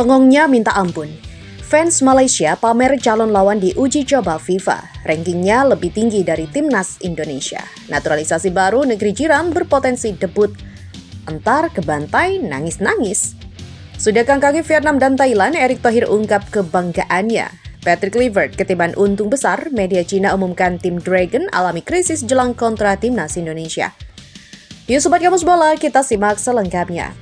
Songongnya minta ampun. Fans Malaysia pamer calon lawan di uji coba FIFA. Rankingnya lebih tinggi dari timnas Indonesia. Naturalisasi baru negeri jiran berpotensi debut. Entar kebantai nangis-nangis. Sudah kangkangi Vietnam dan Thailand, Erick Thohir ungkap kebanggaannya. Patrick Kluivert ketiban untung besar, media Cina umumkan tim Dragon alami krisis jelang kontra timnas Indonesia. Yuk Sobat Kamus Bola, kita simak selengkapnya.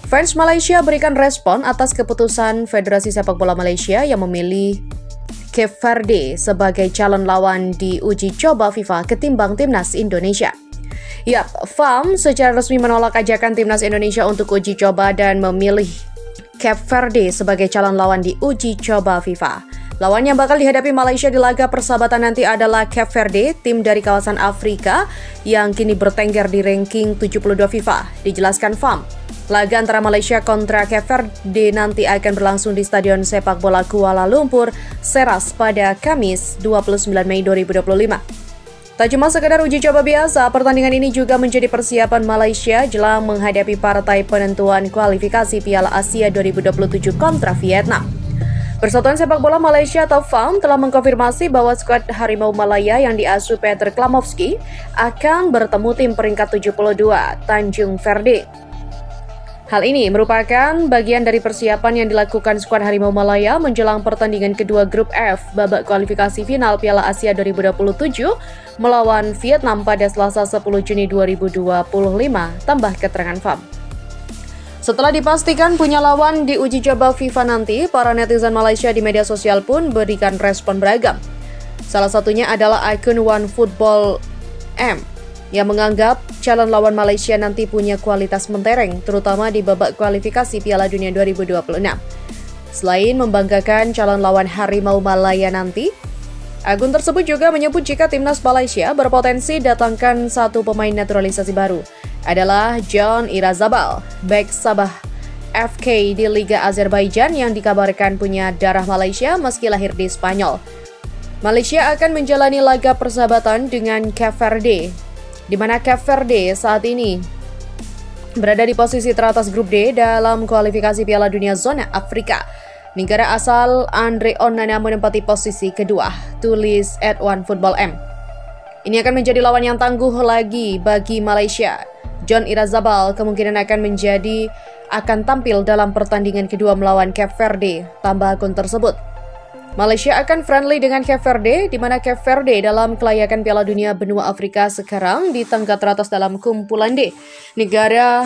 Fans Malaysia berikan respon atas keputusan Federasi Sepak Bola Malaysia yang memilih Cape Verde sebagai calon lawan di uji coba FIFA ketimbang timnas Indonesia. Yap, FAM secara resmi menolak ajakan timnas Indonesia untuk uji coba dan memilih Cape Verde sebagai calon lawan di uji coba FIFA. Lawan yang bakal dihadapi Malaysia di laga persahabatan nanti adalah Cape Verde, tim dari kawasan Afrika yang kini bertengger di ranking 72 FIFA. Dijelaskan FAM. Laga antara Malaysia kontra Cape Verde nanti akan berlangsung di Stadion Sepak Bola Kuala Lumpur, Ceras pada Kamis 29 Mei 2025. Tak cuma sekedar uji coba biasa, pertandingan ini juga menjadi persiapan Malaysia jelang menghadapi partai penentuan kualifikasi Piala Asia 2027 kontra Vietnam. Persatuan Sepak Bola Malaysia atau FAM telah mengkonfirmasi bahwa skuad Harimau Malaya yang diasuh Peter Klamovski akan bertemu tim peringkat 72 Tanjung Verde. Hal ini merupakan bagian dari persiapan yang dilakukan skuad Harimau Malaya menjelang pertandingan kedua grup F babak kualifikasi final Piala Asia 2027 melawan Vietnam pada Selasa 10 Juni 2025, tambah keterangan FAM. Setelah dipastikan punya lawan di uji coba FIFA nanti, para netizen Malaysia di media sosial pun berikan respon beragam. Salah satunya adalah akun OneFootball M yang menganggap calon lawan Malaysia nanti punya kualitas mentereng, terutama di babak kualifikasi Piala Dunia 2026. Selain membanggakan calon lawan Harimau Malaya nanti, akun tersebut juga menyebut jika timnas Malaysia berpotensi datangkan satu pemain naturalisasi baru, adalah John Irazabal, bek Sabah FK di Liga Azerbaijan yang dikabarkan punya darah Malaysia meski lahir di Spanyol. Malaysia akan menjalani laga persahabatan dengan Cape Verde, di mana Cape Verde saat ini berada di posisi teratas grup D dalam kualifikasi Piala Dunia Zona Afrika. Negara asal Andre Onana menempati posisi kedua, tulis @OneFootball M. Ini akan menjadi lawan yang tangguh lagi bagi Malaysia. John Irazabal kemungkinan akan tampil dalam pertandingan kedua melawan Cape Verde, tambah akun tersebut. Malaysia akan friendly dengan Cape Verde, di mana Cape Verde dalam kelayakan Piala Dunia benua Afrika sekarang di tangga teratas dalam kumpulan D. Negara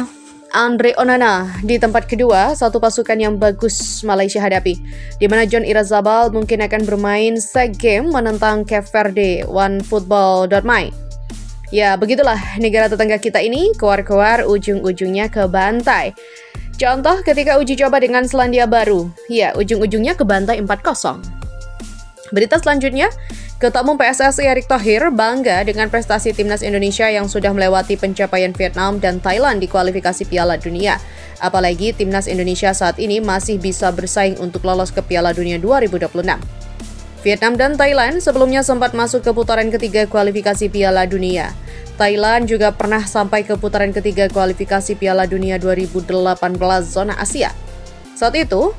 Andre Onana di tempat kedua, satu pasukan yang bagus Malaysia hadapi, di mana John Irazabal mungkin akan bermain set game menentang Cape Verde, OneFootball.my. Ya, begitulah negara tetangga kita ini, keluar-keluar ujung-ujungnya ke bantai. Contoh ketika uji coba dengan Selandia Baru, ya ujung-ujungnya ke bantai 4-0. Berita selanjutnya, Ketua Umum PSSI Erick Thohir bangga dengan prestasi timnas Indonesia yang sudah melewati pencapaian Vietnam dan Thailand di kualifikasi Piala Dunia. Apalagi timnas Indonesia saat ini masih bisa bersaing untuk lolos ke Piala Dunia 2026. Vietnam dan Thailand sebelumnya sempat masuk ke putaran ketiga kualifikasi Piala Dunia. Thailand juga pernah sampai ke putaran ketiga kualifikasi Piala Dunia 2018 Zona Asia. Saat itu,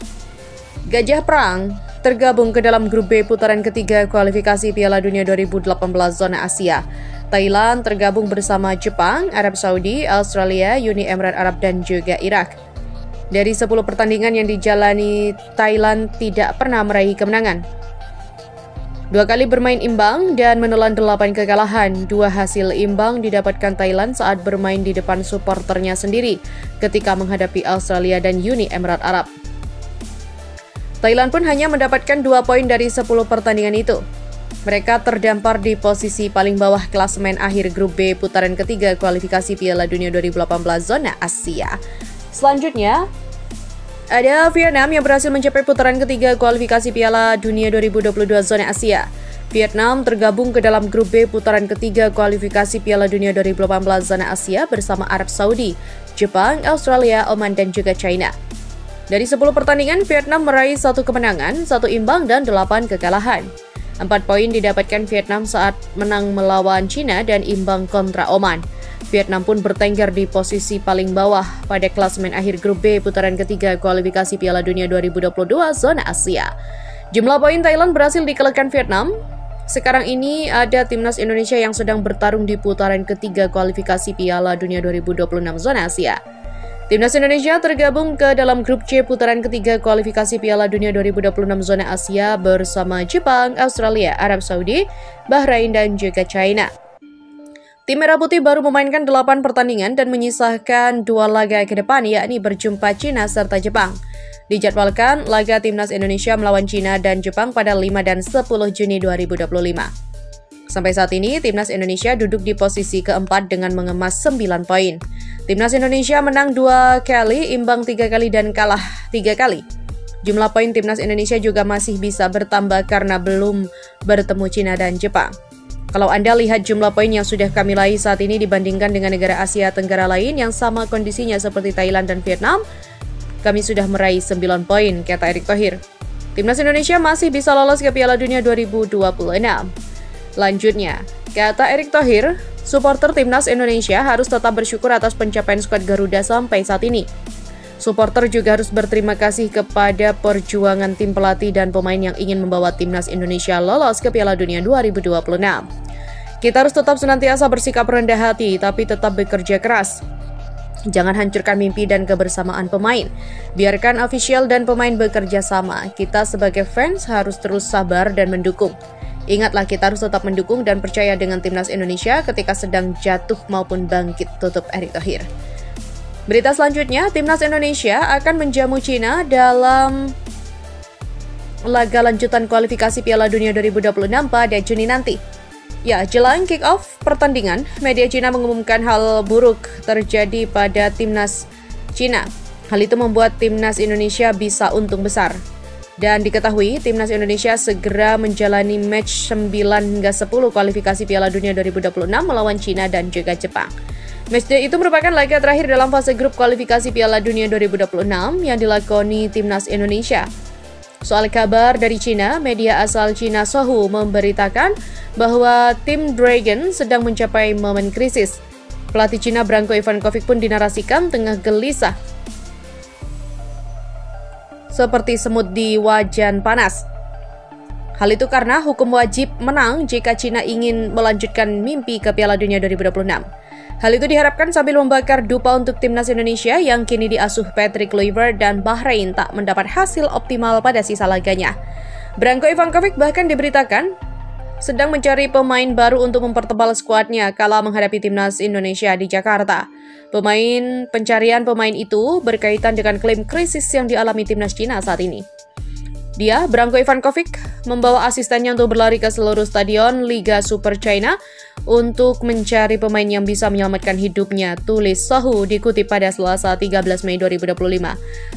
Gajah Perang tergabung ke dalam grup B putaran ketiga kualifikasi Piala Dunia 2018 Zona Asia. Thailand tergabung bersama Jepang, Arab Saudi, Australia, Uni Emirat Arab, dan juga Irak. Dari 10 pertandingan yang dijalani, Thailand tidak pernah meraih kemenangan. 2 kali bermain imbang dan menelan 8 kekalahan. 2 hasil imbang didapatkan Thailand saat bermain di depan suporternya sendiri ketika menghadapi Australia dan Uni Emirat Arab. Thailand pun hanya mendapatkan 2 poin dari 10 pertandingan itu. Mereka terdampar di posisi paling bawah klasemen akhir grup B putaran ketiga kualifikasi Piala Dunia 2018 Zona Asia. Selanjutnya, ada Vietnam yang berhasil mencapai putaran ketiga kualifikasi Piala Dunia 2022 Zona Asia. Vietnam tergabung ke dalam grup B putaran ketiga kualifikasi Piala Dunia 2018 Zona Asia bersama Arab Saudi, Jepang, Australia, Oman, dan juga China. Dari 10 pertandingan, Vietnam meraih 1 kemenangan, 1 imbang, dan 8 kekalahan. 4 poin didapatkan Vietnam saat menang melawan China dan imbang kontra Oman. Vietnam pun bertengger di posisi paling bawah pada klasemen akhir grup B putaran ketiga kualifikasi Piala Dunia 2022 zona Asia. Jumlah poin Thailand berhasil dikalahkan Vietnam. Sekarang ini ada timnas Indonesia yang sedang bertarung di putaran ketiga kualifikasi Piala Dunia 2026 zona Asia. Timnas Indonesia tergabung ke dalam grup C putaran ketiga kualifikasi Piala Dunia 2026 zona Asia bersama Jepang, Australia, Arab Saudi, Bahrain, dan juga China. Tim Merah Putih baru memainkan 8 pertandingan dan menyisakan 2 laga ke depan, yakni berjumpa China serta Jepang. Dijadwalkan laga Timnas Indonesia melawan China dan Jepang pada 5 dan 10 Juni 2025. Sampai saat ini, Timnas Indonesia duduk di posisi keempat dengan mengemas 9 poin. Timnas Indonesia menang 2 kali, imbang 3 kali, dan kalah 3 kali. Jumlah poin Timnas Indonesia juga masih bisa bertambah karena belum bertemu China dan Jepang. Kalau Anda lihat jumlah poin yang sudah kami raih saat ini dibandingkan dengan negara Asia Tenggara lain yang sama kondisinya seperti Thailand dan Vietnam, kami sudah meraih 9 poin, kata Erick Thohir. Timnas Indonesia masih bisa lolos ke Piala Dunia 2026. Lanjutnya, kata Erick Thohir, supporter Timnas Indonesia harus tetap bersyukur atas pencapaian skuad Garuda sampai saat ini. Supporter juga harus berterima kasih kepada perjuangan tim pelatih dan pemain yang ingin membawa Timnas Indonesia lolos ke Piala Dunia 2026. Kita harus tetap senantiasa bersikap rendah hati, tapi tetap bekerja keras. Jangan hancurkan mimpi dan kebersamaan pemain. Biarkan ofisial dan pemain bekerja sama. Kita sebagai fans harus terus sabar dan mendukung. Ingatlah, kita harus tetap mendukung dan percaya dengan Timnas Indonesia ketika sedang jatuh maupun bangkit, tutup Erick Thohir. Berita selanjutnya, Timnas Indonesia akan menjamu China dalam laga lanjutan kualifikasi Piala Dunia 2026 pada Juni nanti. Ya, jelang kick-off pertandingan, media China mengumumkan hal buruk terjadi pada Timnas China. Hal itu membuat Timnas Indonesia bisa untung besar. Dan diketahui, Timnas Indonesia segera menjalani match 9 hingga 10 kualifikasi Piala Dunia 2026 melawan China dan juga Jepang. Matchday itu merupakan laga terakhir dalam fase grup kualifikasi Piala Dunia 2026 yang dilakoni Timnas Indonesia. Soal kabar dari China, media asal China Sohu memberitakan bahwa tim Dragon sedang mencapai momen krisis. Pelatih China Branko Ivankovic pun dinarasikan tengah gelisah seperti semut di wajan panas. Hal itu karena hukum wajib menang jika China ingin melanjutkan mimpi ke Piala Dunia 2026. Hal itu diharapkan sambil membakar dupa untuk Timnas Indonesia yang kini diasuh Patrick Kluivert dan Bahrain tak mendapat hasil optimal pada sisa laganya. Branko Ivankovic bahkan diberitakan sedang mencari pemain baru untuk mempertebal skuadnya kala menghadapi Timnas Indonesia di Jakarta. Pencarian pemain itu berkaitan dengan klaim krisis yang dialami Timnas China saat ini. Dia, Branko Ivankovic, membawa asistennya untuk berlari ke seluruh stadion Liga Super China untuk mencari pemain yang bisa menyelamatkan hidupnya, tulis Sohu dikutip pada Selasa 13 Mei 2025.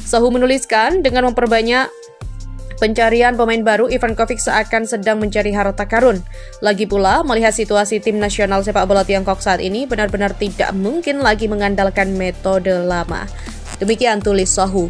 Sohu menuliskan, dengan memperbanyak pencarian pemain baru, Ivankovic seakan sedang mencari harta karun. Lagi pula, melihat situasi tim nasional sepak bola Tiongkok saat ini, benar-benar tidak mungkin lagi mengandalkan metode lama. Demikian tulis Sohu.